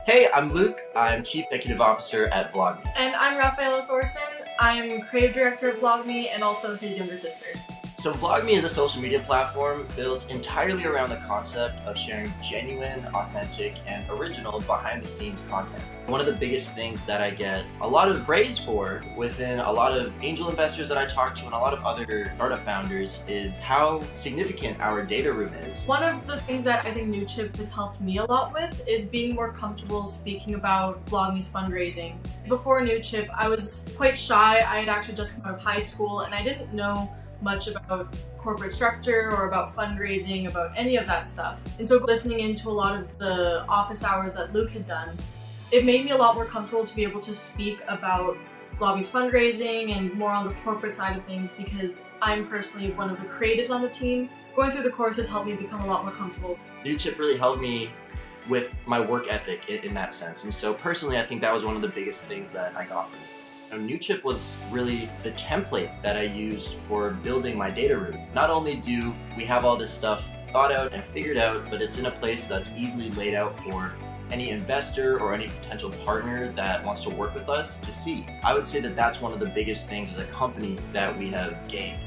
Hey, I'm Luke. I'm Chief Executive Officer at Vlogmi. And I'm Rafaella Thorssens. I'm Creative Director of Vlogmi and also his younger sister. So Vlogmi is a social media platform built entirely around the concept of sharing genuine, authentic, and original behind-the-scenes content. One of the biggest things that I get a lot of praise for within a lot of angel investors that I talk to and a lot of other startup founders is how significant our data room is. One of the things that I think Newchip has helped me a lot with is being more comfortable speaking about Vlogmi's fundraising. Before Newchip, I was quite shy. I had actually just come out of high school and I didn't know much about corporate structure or about fundraising, about any of that stuff. And so listening into a lot of the office hours that Luke had done, it made me a lot more comfortable to be able to speak about Vlogmi's fundraising and more on the corporate side of things because I'm personally one of the creatives on the team. Going through the course has helped me become a lot more comfortable. Newchip really helped me with my work ethic in that sense. And so personally, I think that was one of the biggest things that I got from it. Newchip was really the template that I used for building my data room. Not only do we have all this stuff thought out and figured out, but it's in a place that's easily laid out for any investor or any potential partner that wants to work with us to see. I would say that that's one of the biggest things as a company that we have gained.